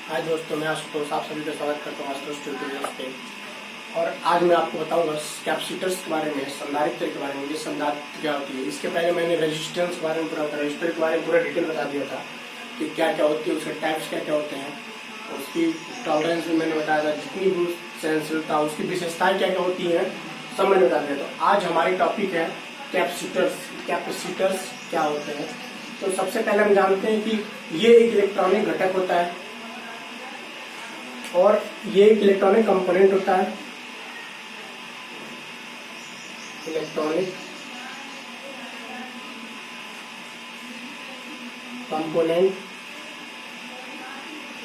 हाय दोस्तों, मैं आशुतोष आप सभी का स्वागत करता हूँ आशुतोष ट्यूटोरियल्स पे। और आज मैं आपको बताऊंगा कैपेसिटर्स के बारे में, संधारित्र के बारे में। ये संधारित्र क्या होती है। इसके पहले मैंने रेजिस्टेंस के बारे में रजिस्टर के बारे में पूरा डिटेल बता दिया था कि क्या क्या होती है, उसके टाइप्स क्या क्या होते हैं, उसकी टॉलरेंस भी मैंने बताया था, जितनी भी सहनशीलता, उसकी विशेषताएं क्या क्या होती हैं सब मैंने बता दिया। तो आज हमारी टॉपिक है कैपेसिटर्स। कैपेसिटर्स क्या होते हैं। तो सबसे पहले हम जानते हैं कि ये एक इलेक्ट्रॉनिक घटक होता है और ये एक इलेक्ट्रॉनिक कंपोनेंट होता है। इलेक्ट्रॉनिक कंपोनेंट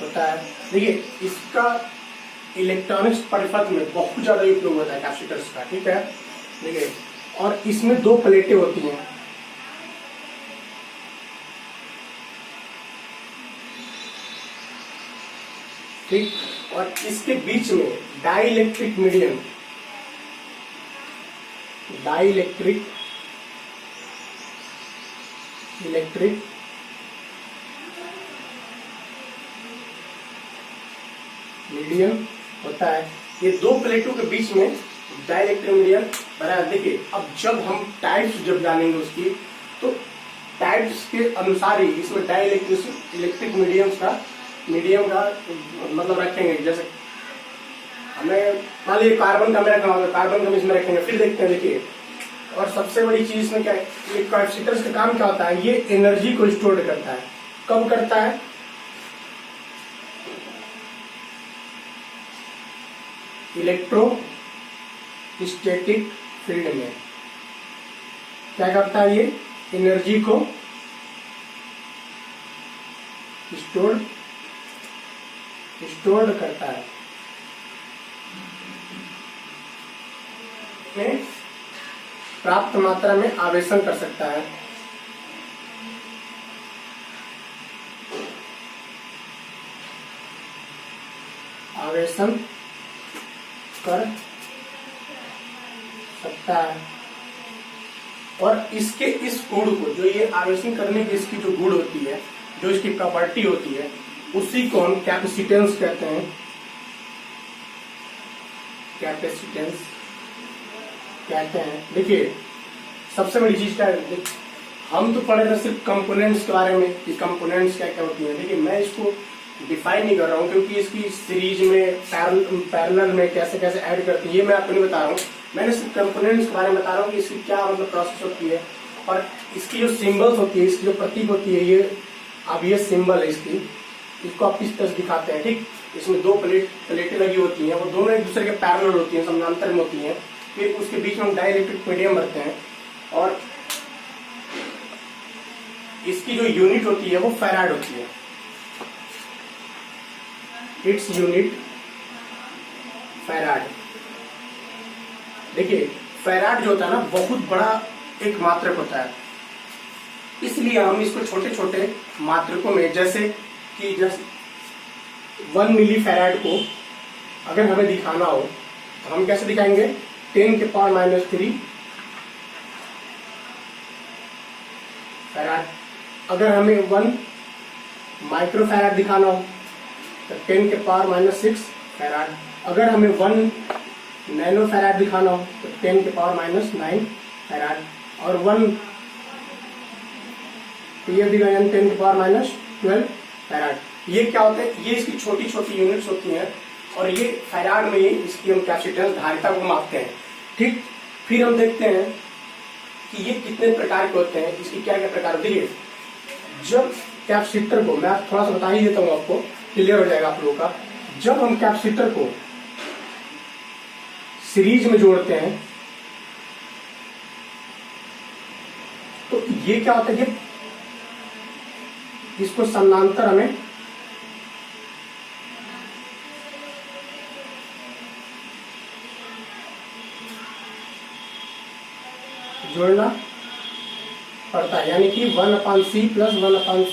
होता है। देखिए, इसका इलेक्ट्रॉनिक्स परिपथ में बहुत ज्यादा उपयोग होता है कैपेसिटर्स का, ठीक है। देखिए, और इसमें दो प्लेटें होती हैं। ठीक, और इसके बीच में dielectric medium, dielectric electric medium होता है। ये दो प्लेटों के बीच में डाइलेक्ट्रिक मीडियम बना है। देखिए, अब जब हम टाइप्स जब जानेंगे उसकी, तो टाइप्स के अनुसार ही इसमें इलेक्ट्रिक मीडियम का मतलब रखेंगे। जैसे हमें मान लीजिए कार्बन का में रखना होगा, कार्बन का इसमें रखेंगे, फिर देखते हैं। देखिए, और सबसे बड़ी चीज इसमें क्या है, ये कैपेसिटर्स का काम क्या होता है, ये एनर्जी को स्टोर करता है। कब करता है, इलेक्ट्रोस्टैटिक फील्ड में क्या करता है, ये एनर्जी को स्टोर करता है। में प्राप्त मात्रा में आवेशन कर सकता है। आवेशन कर सकता है। और इसके इस गुण को, जो ये आवेशन करने की इसकी जो गुण होती है, जो इसकी प्रॉपर्टी होती है, उसी को हम कैपेसिटेंस कहते हैं। कैपेसिटेंस कहते हैं। देखिए, सबसे बड़ी चीज क्या है, हम तो पढ़े थे सिर्फ कंपोनेंट्स के बारे में कि कंपोनेंट्स क्या क्या होती है। देखिए, मैं इसको डिफाइन नहीं कर रहा हूँ, क्योंकि इसकी सीरीज में पैरेलल में कैसे कैसे ऐड करती है ये मैं आपको नहीं बता रहा हूँ। मैंने सिर्फ कंपोनेंट्स के बारे में बता रहा हूँ कि इसकी क्या मतलब प्रोसेस होती है, और इसकी जो सिंबल्स होती है, इसकी जो प्रतीक होती है, ये अब ये सिंबल है इसको आप किस तरह से दिखाते हैं। ठीक, इसमें दो प्लेटें लगी होती हैं, वो दोनों एक दूसरे के पैरेलल होती हैं, समानांतर में होती हैं। फिर उसके बीच में हम डाइलेक्ट्रिक मीडियम रखते हैं, और इसकी जो यूनिट होती है वो फैराड होती है। Its unit farad. देखिए, फैराड जो होता है ना, बहुत बड़ा एक मात्रक होता है, इसलिए हम इसको छोटे छोटे मात्रकों में, जैसे 1 मिली फैराड को अगर हमें दिखाना हो तो हम कैसे दिखाएंगे, 10⁻³ फैराड। अगर हमें 1 माइक्रो फैराड दिखाना हो तो 10⁻⁶ फैराड। अगर हमें 1 नैनो फैराड दिखाना हो तो 10⁻⁹ फैराड। और 1 10⁻12 फैराड। ये क्या होता है, ये इसकी छोटी छोटी यूनिट्स होती हैं, और ये फैराड में इसकी हम कैपेसिटेंस धारिता को मापते हैं। ठीक, फिर हम देखते हैं कि ये कितने प्रकार के होते हैं, इसकी क्या क्या प्रकार होते हैं। जब कैपेसिटर को, मैं थोड़ा सा बता ही देता हूँ आपको, क्लियर हो जाएगा आप लोगों का। जब हम कैपेसिटर को सीरीज में जोड़ते हैं तो ये क्या होता है, ये इसको समानांतर हमें जोड़ना पड़ता है, यानी कि 1/c + 1/c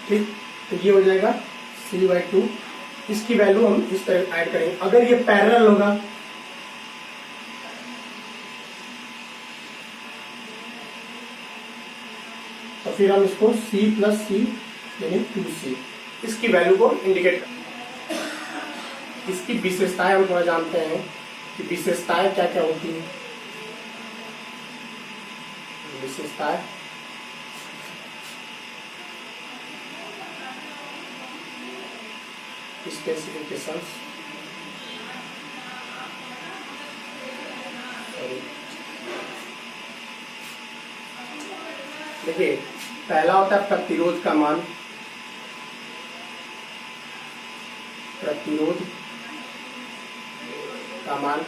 ठीक। तो ये हो जाएगा C/2। इसकी वैल्यू हम इस तरह ऐड करेंगे। अगर ये पैरेलल होगा तो फिर हम इसको C प्लस C यानी 2C इसकी वैल्यू को इंडिकेट करते। इसकी विशेषताएं हम थोड़ा जानते हैं कि विशेषताएं क्या क्या होती हैं। विशेषताएं स्पेसिफिकेशंस देखिए, पहला होता है प्रतिरोध का मान। प्रतिरोध का मान,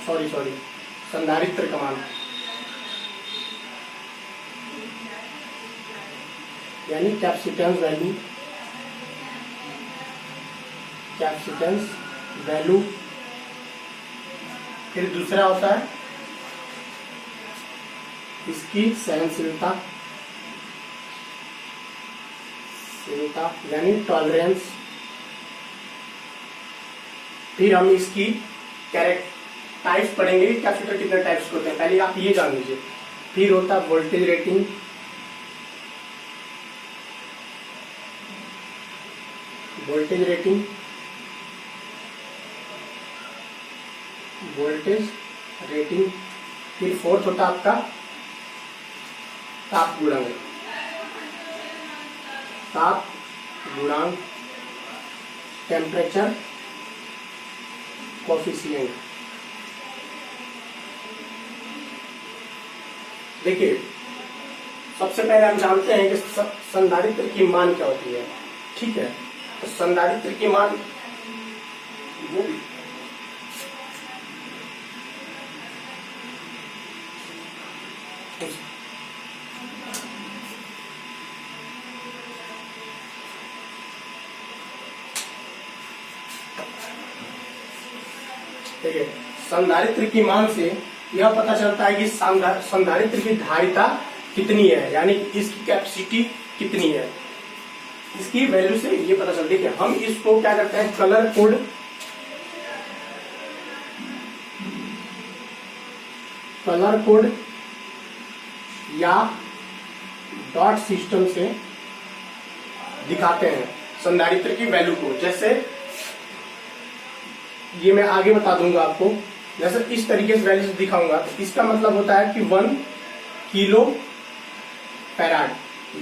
सॉरी संधारित्र का मान, यानी कैपेसिटेंस वैल्यू। Capacitance value. फिर दूसरा होता है इसकी सहनशीलता, यानी टॉलरेंस। फिर हम इसकी टाइप्स पढ़ेंगे, कैपेसिटर कितने टाइप्स होते हैं, पहले आप ये जान लीजिए। फिर होता है voltage rating, voltage rating, voltage rating. फिर फोर्थ होता है आपका ताप गुणांक, ताप गुणांक, टेम्परेचर कोफिशिएंट। देखिए, सबसे पहले हम जानते हैं कि संधारित्र की मान क्या होती है। ठीक है, तो संधारित्र की मान वो देखिए, संधारित्र की मान से यह पता चलता है कि संधारित्र की धारिता कितनी है, यानी कि इसकी कैपेसिटी कितनी है। इसकी वैल्यू से ये पता चलता है कि हम इसको क्या करते हैं, कलर कोड, कलर कोड या डॉट सिस्टम से दिखाते हैं संधारित्र की वैल्यू को। जैसे ये मैं आगे बता दूंगा आपको, जैसे इस तरीके से वैल्यू से दिखाऊंगा तो इसका मतलब होता है कि 1 किलो फैराड।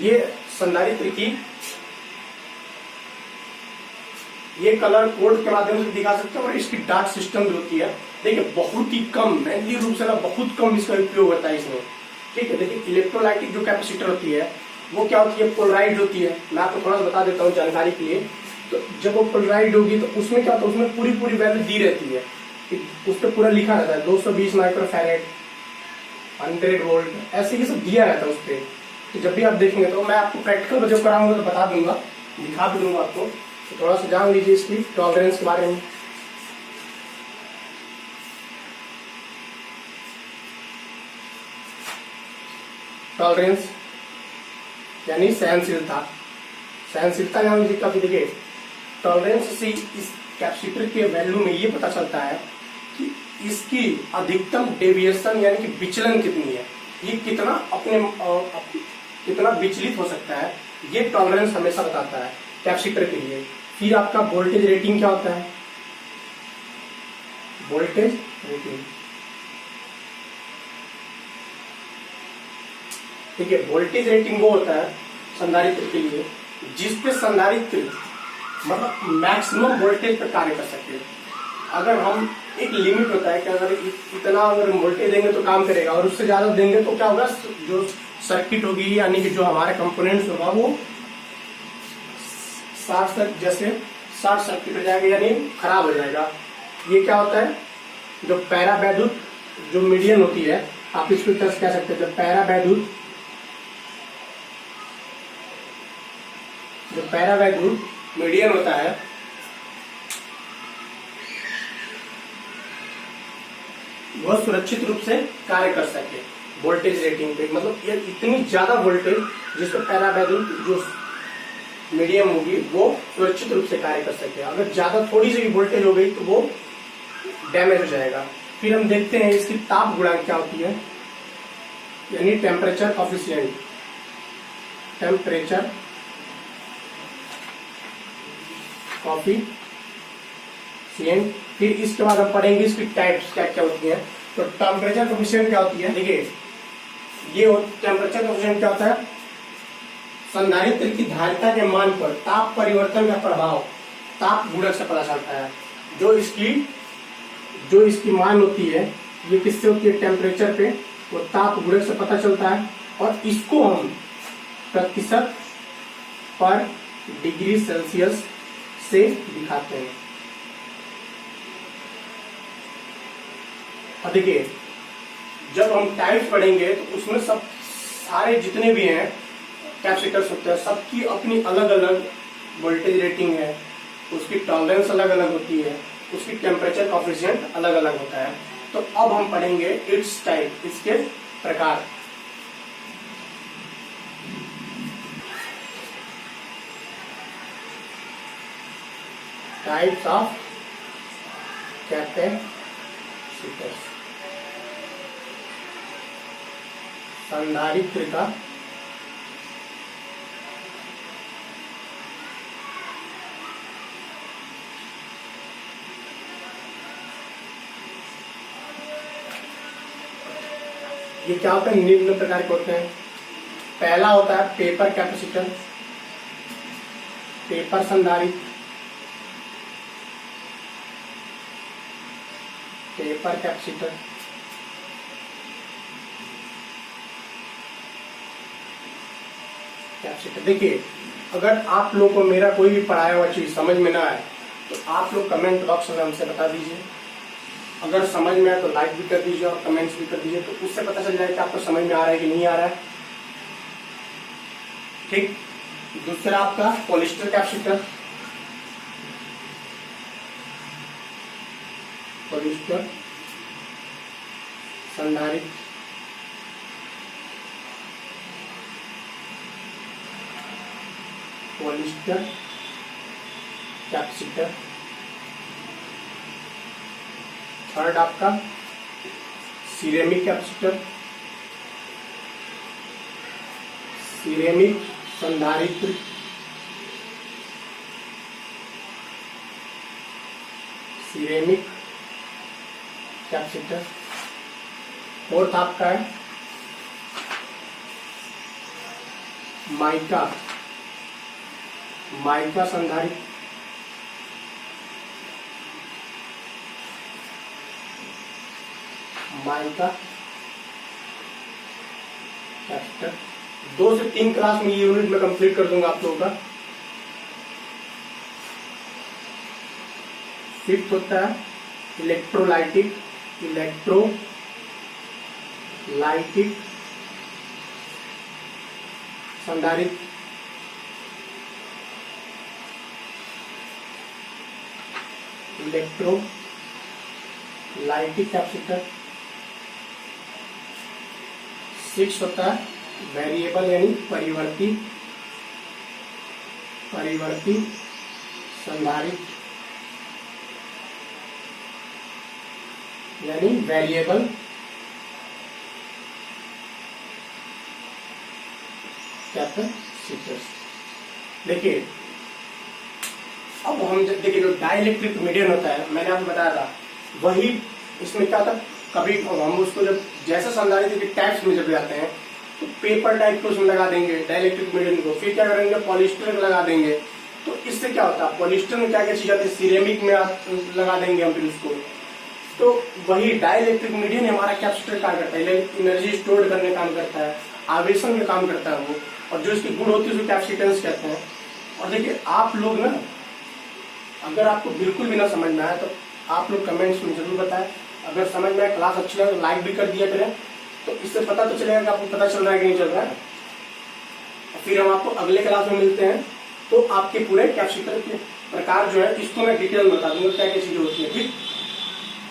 ये संधारित्र की, ये कलर कोड के माध्यम से दिखा सकते हैं। और इसकी डार्क सिस्टम जो होती है, देखिए बहुत ही कम, मैनुअली रूप से ना बहुत कम इसका उपयोग होता है इसमें। ठीक है, देखिए इलेक्ट्रोलाइटिक जो कैपेसिटर होती है वो क्या होती है, पोलराइड होती है। मैं आपको थोड़ा सा बता देता हूँ जानकारी के लिए। तो जब वो पोलराइड होगी तो उसमें क्या होता है, उसमें पूरी पूरी वैल्यू दी रहती है, उस पर पूरा लिखा रहता है 220 माइक्रोफैरेड, 100 वोल्ट, ऐसे ही सब दिया रहता है उस पर। तो जब भी आप देखेंगे, तो मैं आपको प्रैक्टिकल जब कराऊंगा तो बता दूंगा, दिखा भी दूंगा आपको। तो थोड़ा सा जान लीजिए इसकी टॉलरेंस के बारे में। टॉलरेंस यानी सहनशीलता। सहनशीलता जान लीजिए काफी। देखिए, टॉलरेंस से इस कैपेसिटर के वैल्यू में ये पता चलता है कि इसकी अधिकतम डेविएशन यानी कि विचलन कितनी है, ये कितना कितना विचलित हो सकता है, ये टॉलरेंस हमेशा बताता है कैपेसिटर के लिए। फिर आपका वोल्टेज रेटिंग क्या होता है, वोल्टेज रेटिंग। ठीक है, वोल्टेज रेटिंग वो होता है संधारित्र के लिए जिसपे संधारित्र मतलब मैक्सिमम वोल्टेज पर कार्य कर सके। अगर हम, एक लिमिट होता है कि अगर इतना अगर वोल्टेज देंगे तो काम करेगा, और उससे ज्यादा देंगे तो क्या होगा, जो सर्किट होगी यानी कि जो हमारे कंपोनेंट्स होगा वो जैसे शॉर्ट सर्किट हो जाएगा, यानी खराब हो जाएगा। ये क्या होता है, जो पैरा वैद्युत जो मीडियम होती है, आप इसको तरह कह सकते हैं, जो पैरा वैद्युत मीडियम होता है, वह सुरक्षित रूप से कार्य कर सके वोल्टेज रेटिंग पे। मतलब ये इतनी ज्यादा वोल्टेज जिसपे पैरा वैद्युत जो मीडियम होगी वो सुरक्षित रूप से कार्य कर सके। अगर ज्यादा थोड़ी सी भी वोल्टेज हो गई तो वो डैमेज हो जाएगा। फिर हम देखते हैं इसकी ताप गुणांक क्या होती है। यानी टेम्परेचर कॉफिशिएंट, टेम्परेचर कॉफिशिएंट। फिर इसके बाद हम पढ़ेंगे इसकी टाइप्स क्या क्या होती हैं। तो टेम्परेचर कॉफिशिएंट क्या होती है, देखिए ये टेम्परेचर कॉफिशिएंट क्या होता है, संधारित्र की धारिता के मान पर ताप परिवर्तन का प्रभाव ताप गुणक से पता चलता है। जो इसकी मान होती है ये किससे होती है, टेम्परेचर पे, वो ताप गुणक से पता चलता है। और इसको हम प्रतिशत पर डिग्री सेल्सियस से दिखाते हैं। और देखिए जब हम टाइप्स पढ़ेंगे तो उसमें सब सारे जितने भी हैं कैपेसिटर्स होते हैं, सबकी अपनी अलग अलग वोल्टेज रेटिंग है, उसकी टॉलरेंस अलग अलग होती है, उसकी टेम्परेचर कॉफिशिएंट अलग अलग होता है। तो अब हम पढ़ेंगे इट्स टाइप, इसके प्रकार। टाइप्स ऑफ कैपेसिटर्स, संधारित्र का ये क्या होता है, निम्न प्रकार के होते हैं। पहला होता है पेपर कैपेसिटर, पेपर संधारित्र, पेपर कैपेसिटर। कैपेसिटर देखिए अगर आप लोग को मेरा कोई भी पढ़ाया हुआ चीज समझ में ना आए तो आप लोग कमेंट बॉक्स में हमसे बता दीजिए। अगर समझ में आए तो लाइक भी कर दीजिए और कमेंट्स भी कर दीजिए, तो उससे पता चल जाए कि आपको समझ में आ रहा है कि नहीं आ रहा है। ठीक। दूसरा आपका पॉलिस्टर कैपेसिटर, पॉलिस्टर संधारित्र, पॉलिस्टर कैपेसिटर। थर्ड आपका सिरेमिक कैपेसिटर, सिरेमिक संधारित्र, सिरेमिक कैपेसिटर। फोर्थ आपका है माइका, माइका संधारित्र, माइका कैपेसिटर। 2 से 3 क्लास में ये यूनिट में कंप्लीट कर दूंगा आप लोगों का। फिफ्थ होता है इलेक्ट्रोलाइटिक, इलेक्ट्रोलाइटिक संधारित्र, इलेक्ट्रोलाइटिक कैपेसिटर। 6 होता है वेरिएबल यानी परिवर्ती, परिवर्ती संधारित्र यानी वेरिएबल कैपेसिटर्स। देखिए अब हम देखिए जो डाइलेक्ट्रिक मीडियम होता है मैंने आपको बताया था, वही इसमें क्या था, कभी हम उसको जब जैसे संधारित्र के टाइप्स में जब जाते हैं तो पेपर टाइप को उसमें लगा देंगे डाइलेक्ट्रिक मीडियम को, फिर क्या करेंगे पॉलिस्टर लगा देंगे। तो इससे क्या होता है, पॉलिस्टर में क्या क्या चीज आती है, सिरेमिक में आप लगा देंगे हम फिर उसको। तो वही डाइलेक्ट्रिक मीडियम हमारा कैपेसिटर कार्य करता है, एनर्जी स्टोर करने का काम करता है, आवेशन में काम करता है वो, और जो इसकी गुण होती है उसको कैपेसिटेंस कहते हैं। और देखिए आप लोग ना अगर आपको बिल्कुल भी ना समझ में आए तो आप लोग कमेंट्स में जरूर बताएं। अगर समझ में आए क्लास अच्छी लगे तो लाइक भी कर दिया करें, तो इससे पता तो चलेगा कि आपको पता चल रहा है कि नहीं चल रहा है। फिर हम आपको अगले क्लास में मिलते हैं, तो आपके पूरे कैपेसिटर के प्रकार जो है इसको मैं डिटेल में बता दूंगा क्या क्या चीजें होती है। ठीक,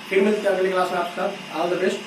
फिर मिलते हैं अगले क्लास में। आपका ऑल द बेस्ट।